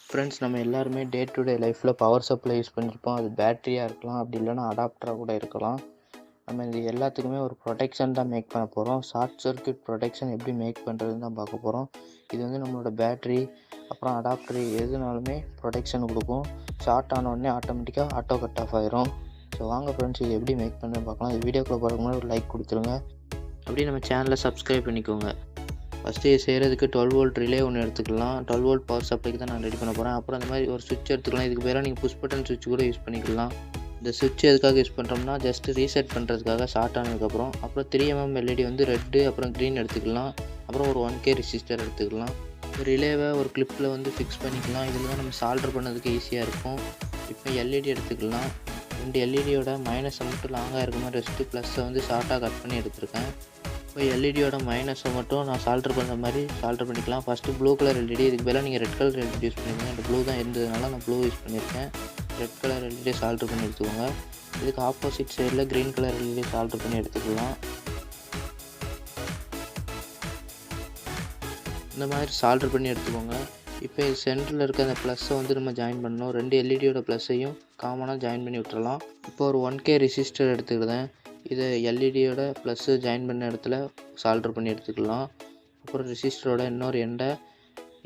Friends, நம்ம எல்லாருமே day to day லைஃப்பில் பவர் சப்ளை யூஸ் பண்ணியிருப்போம். அது பேட்டரியாக இருக்கலாம், அப்படி இல்லைனா அடாப்டராக கூட இருக்கலாம். நம்ம இது எல்லாத்துக்குமே ஒரு ப்ரொடெக்ஷன் தான் மேக் பண்ண போகிறோம். ஷார்ட் சர்க்யூட் ப்ரொடெக்ஷன் எப்படி மேக் பண்ணுறதுன்னு தான் பார்க்க போகிறோம். இது வந்து நம்மளோட பேட்ரி அப்புறம் அடாப்டர் எதுனாலுமே ப்ரொடெக்ஷன் கொடுக்கும். ஷார்ட் ஆனோடனே ஆட்டோமேட்டிக்காக ஆட்டோ கட் ஆஃப் ஆயிரும். ஸோ வாங்க ஃப்ரெண்ட்ஸ், இது எப்படி மேக் பண்ணுறதுன்னு பார்க்கலாம். இது வீடியோக்குள்ளே போகிறதுக்கு முன்னாடி ஒரு லைக் கொடுத்துருங்க. அப்படியே நம்ம சேனலை சப்ஸ்கிரைப் பண்ணிக்கோங்க. ஃபஸ்ட்டு இது செய்கிறதுக்கு 12 வோல்ட் ரிலே ஒன்று எடுத்துக்கலாம். 12 வோல்ட் பவர் சப்ளைக்கு தான் நான் ரெடி பண்ண போகிறேன். அப்புறம் அந்த மாதிரி ஒரு சுவிட்ச் எடுத்துக்கலாம். இதுக்கு பேராக நீங்கள் புஷ் பட்டன் சுவிட்ச் கூட யூஸ் பண்ணிக்கலாம். இந்த சுவிட்ச் எதுக்காக யூஸ் பண்ணுறோம்னா, ஜஸ்ட்டு ரீசெட் பண்ணுறதுக்காக ஷார்ட் ஆனதுக்கப்புறம். அப்புறம் 3mm எல்இடி வந்து ரெட்டு அப்புறம் க்ரீன் எடுத்துக்கலாம். அப்புறம் ஒரு 1K ரெசிஸ்டர் எடுத்துக்கலாம். ரிலேவை ஒரு கிளிப்பில் வந்து ஃபிக்ஸ் பண்ணிக்கலாம். இதில் தான் நம்ம சால்டர் பண்ணதுக்கு ஈஸியாக இருக்கும். இப்போ எல்இடி எடுத்துக்கலாம். 2 எல்இடியோட மைனஸை மட்டும் லாங்காக இருக்க மாதிரி வச்சுட்டு ப்ளஸ்ஸை வந்து ஷார்ட்டாக கட் பண்ணி எடுத்துருக்கேன். இப்போ எல்இடியோட மைனஸை மட்டும் நான் சால்டர் பண்ணுற மாதிரி சால்டர் பண்ணிக்கலாம். ஃபஸ்ட்டு ப்ளூ கலர் எல்இடி, இதுக்கு பதிலாக நீங்கள் ரெட் கலர் எல்இடி யூஸ் பண்ணிக்கோங்க. இந்த ப்ளூ தான் இருந்ததுனால நான் ப்ளூ யூஸ் பண்ணியிருக்கேன். ரெட் கலர் எல்இடி சால்டர் பண்ணி எடுத்துக்கோங்க. இதுக்கு ஆப்போசிட் சைடில் க்ரீன் கலர் எல்இடி சால்டர் பண்ணி எடுத்துக்கலாம். இந்த மாதிரி சால்டர் பண்ணி எடுத்துக்கோங்க. இப்போ சென்டரில் இருக்க அந்த ப்ளஸ்ஸை வந்து நம்ம ஜாயின் பண்ணணும். 2 எல்இடியோட ப்ளஸ்ஸையும் காமனாக ஜாயின் பண்ணி விட்டுறலாம். இப்போ ஒரு 1K ரெசிஸ்டர் எடுத்துக்கிட்டேன். இதை எல்இடியோட ப்ளஸ்ஸு ஜாயின் பண்ண இடத்துல சால்டர் பண்ணி எடுத்துக்கலாம். அப்புறம் ரெசிஸ்டரோட இன்னொரு எண்டை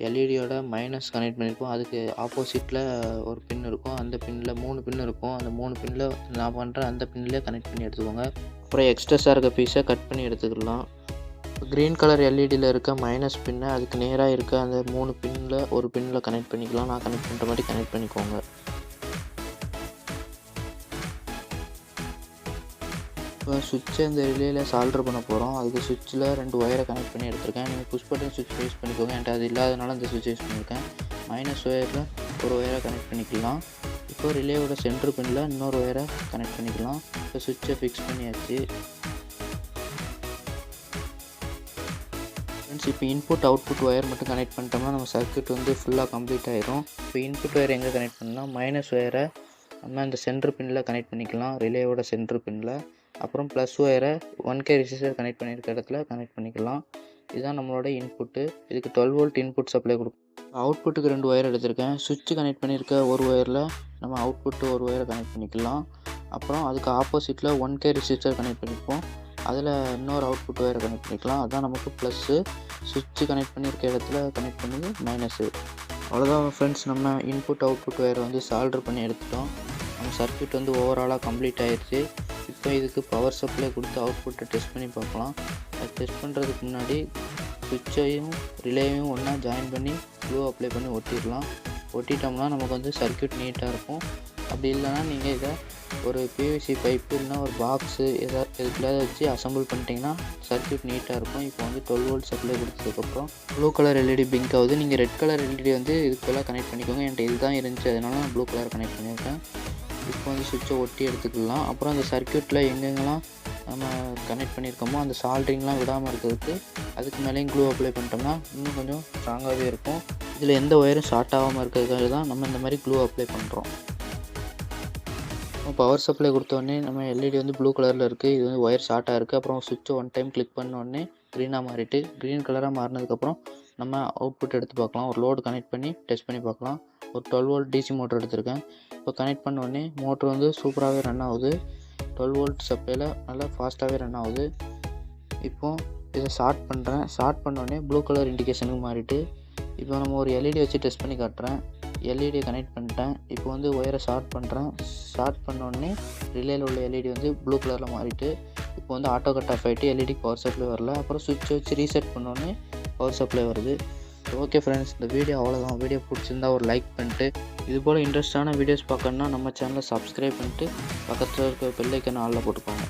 எல்இடியோட மைனஸ் கனெக்ட் பண்ணியிருப்போம். அதுக்கு ஆப்போசிட்டில் ஒரு பின் இருக்கும். அந்த பின்னில் 3 பின் இருக்கும். அந்த 3 பின்னில் நான் பண்ணுற அந்த பின்னில் கனெக்ட் பண்ணி எடுத்துக்கோங்க. அப்புறம் எக்ஸ்ட்ரஸாக இருக்க பீஸை கட் பண்ணி எடுத்துக்கலாம். க்ரீன் கலர் எல்இடியில் இருக்க மைனஸ் பின்னை அதுக்கு நேராக இருக்க அந்த 3 பின்னில் ஒரு பின்னில் கனெக்ட் பண்ணிக்கலாம். நான் கனெக்ட் பண்ணுற மாதிரி கனெக்ட் பண்ணிக்கோங்க. இப்போ சுவிட்சை இந்த ரிலேயில் சால்டர் பண்ண போகிறோம். அதுக்கு சுவிட்சில் 2 ஒயரை கனெக்ட் பண்ணி எடுத்துருக்கேன். நீங்கள் புஷ் பட்டன் சுவிட்ச் யூஸ் பண்ணிக்கோங்க. என்கிட்ட அது இல்லாதனால இந்த சுவிட்ச் யூஸ் பண்ணியிருக்கேன். மைனஸ் ஒயரில் ஒரு ஒயரை கனெக்ட் பண்ணிக்கலாம். இப்போ ரிலேயோட சென்டர் பின்னில் இன்னொரு ஒயரை கனெக்ட் பண்ணிக்கலாம். இப்போ சுவிட்சை ஃபிக்ஸ் பண்ணியாச்சு. ஃப்ரெண்ட்ஸ், இப்போ இன்புட் அவுட்புட் ஒயர் மட்டும் கனெக்ட் பண்ணிட்டோம்னா நம்ம சர்க்யூட் வந்து ஃபுல்லாக கம்ப்ளீட் ஆயிரும். இப்போ இன்புட் ஒயர் எங்கே கனெக்ட் பண்ணலாம், மைனஸ் ஒயரை நம்ம அந்த சென்டர் பின்னில் கனெக்ட் பண்ணிக்கலாம். ரிலேயோட சென்டர் பின்னில். அப்புறம் ப்ளஸ் ஒயரை 1K ரெசிஸ்டர் கனெக்ட் பண்ணியிருக்க இடத்துல கனெக்ட் பண்ணிக்கலாம். இதுதான் நம்மளோட இன்புட்டு. இதுக்கு 12 வோல்ட் இன்புட் சப்ளை கொடுக்கும். அவுட்புட்டுக்கு 2 ஒயர் எடுத்திருக்கேன். சுவிட்ச் கனெக்ட் பண்ணியிருக்க ஒரு ஒயரில் நம்ம அவுட்புட்டு ஒரு ஒயரை கனெக்ட் பண்ணிக்கலாம். அப்புறம் அதுக்கு ஆப்போசிட்டில் 1K ரெசிஸ்டர் கனெக்ட் பண்ணியிருப்போம். அதில் இன்னொரு அவுட்புட் ஒயரை கனெக்ட் பண்ணிக்கலாம். அதுதான் நமக்கு ப்ளஸ்ஸு. சுவிட்ச் கனெக்ட் பண்ணியிருக்க இடத்துல கனெக்ட் பண்ணது மைனஸு. அவ்வளோதான் ஃப்ரெண்ட்ஸ், நம்ம இன்புட் அவுட்புட் ஒயரை வந்து சால்டர் பண்ணி எடுத்துட்டோம். நம்ம சர்க்யூட் வந்து ஓவராலாக கம்ப்ளீட் ஆயிடுச்சு. இப்போ இதுக்கு பவர் சப்ளை கொடுத்து அவுட்புட்டை டெஸ்ட் பண்ணி பார்க்கலாம். அது டெஸ்ட் பண்ணுறதுக்கு முன்னாடி சுவிட்சையும் ரிலேவையும் ஒன்றா ஜாயின் பண்ணி க்ளூ அப்ளை பண்ணி ஒட்டிடலாம். ஒட்டிட்டோம்னா நமக்கு வந்து சர்க்யூட் நீட்டாக இருக்கும். அப்படி இல்லைனா நீங்கள் இதை ஒரு பிவிசி பைப்பு இல்லைனா ஒரு பாக்ஸு எதுக்குள்ளே வச்சு அசம்பிள் பண்ணிட்டீங்கன்னா சர்க்யூட் நீட்டாக இருக்கும். இப்போ வந்து 12 வோல்ட் சப்ளை கொடுத்ததுக்கப்புறம் ப்ளூ கலர் எல்இடி பிங்க் ஆகுது. நீங்கள் ரெட் கலர் எல்இடி வந்து இதுக்குள்ளே கனெக்ட் பண்ணிக்கோங்க. என்கிட்ட இதுதான் இருந்துச்சு, அதனால நான் ப்ளூ கலர் கனெக்ட் பண்ணியிருக்கேன். இப்போ வந்து சுவிட்சை ஒட்டி எடுத்துக்கலாம். அப்புறம் அந்த சர்க்யூட்டில் எங்கெங்கெல்லாம் நம்ம கனெக்ட் பண்ணியிருக்கோமோ அந்த சால்ட்ரிங்லாம் விடாமல் இருக்கிறதுக்கு அதுக்கு மேலேயும் க்ளூ அப்ளை பண்ணிட்டோம்னா இன்னும் கொஞ்சம் ஸ்ட்ராங்காகவே இருக்கும். இதில் எந்த ஒயரும் ஷார்ட் ஆகாமல் இருக்கிறதுக்காக தான் நம்ம இந்த மாதிரி க்ளூ அப்ளை பண்ணுறோம். பவர் சப்ளை கொடுத்தோடனே நம்ம எல்இடி வந்து ப்ளூ கலரில் இருக்குது. இது வந்து ஒயர் ஷார்ட்டாக இருக்குது. அப்புறம் சுவிட்சை 1 டைம் கிளிக் பண்ணோடனே க்ரீனாக மாறிட்டு க்ரீன் கலராக மாறினதுக்கப்புறம் நம்ம அவுட்புட் எடுத்து பார்க்கலாம். ஒரு லோடு கனெக்ட் பண்ணி டெஸ்ட் பண்ணி பார்க்கலாம். ஒரு 12 வோல்ட் டிசி மோட்டர் எடுத்திருக்கேன். இப்போ கனெக்ட் பண்ண உடனே மோட்ரு வந்து சூப்பராகவே ரன் ஆகுது. 12 வோல்ட் சப்ளையில் நல்லா ஃபாஸ்ட்டாகவே ரன் ஆகுது. இப்போது இதை ஷார்ட் பண்ணுறேன். ஷார்ட் பண்ணோடனே ப்ளூ கலர் இண்டிகேஷனுக்கு மாறிட்டு இப்போ நம்ம ஒரு எல்இடி வச்சு டெஸ்ட் பண்ணி காட்டுறேன். எல்இடியை கனெக்ட் பண்ணிட்டேன். இப்போ வந்து ஒயரை ஷார்ட் பண்ணுறேன். ஷார்ட் பண்ணோடனே ரிலேயில் உள்ள எல்இடி வந்து ப்ளூ கலரில் மாறிட்டு இப்போ வந்து ஆட்டோ கட் ஆஃப் ஆகிட்டு எல்இடிக்கு பவர் சப்ளை வரல. அப்புறம் சுவிட்சை வச்சு ரீசெட் பண்ணோடனே பவர் சப்ளை வருது. ஓகே ஃப்ரெண்ட்ஸ், இந்த வீடியோ அவ்வளோதான். வீடியோ பிடிச்சிருந்தா ஒரு லைக் பண்ணிட்டு இதுபோல் இன்ட்ரெஸ்டான வீடியோஸ் பார்க்கணுன்னா நம்ம சேனலை சப்ஸ்கிரைப் பண்ணிட்டு பக்கத்தில் இருக்க பெல் ஐக்கானை ஆல்ல போட்டுக்கோங்க.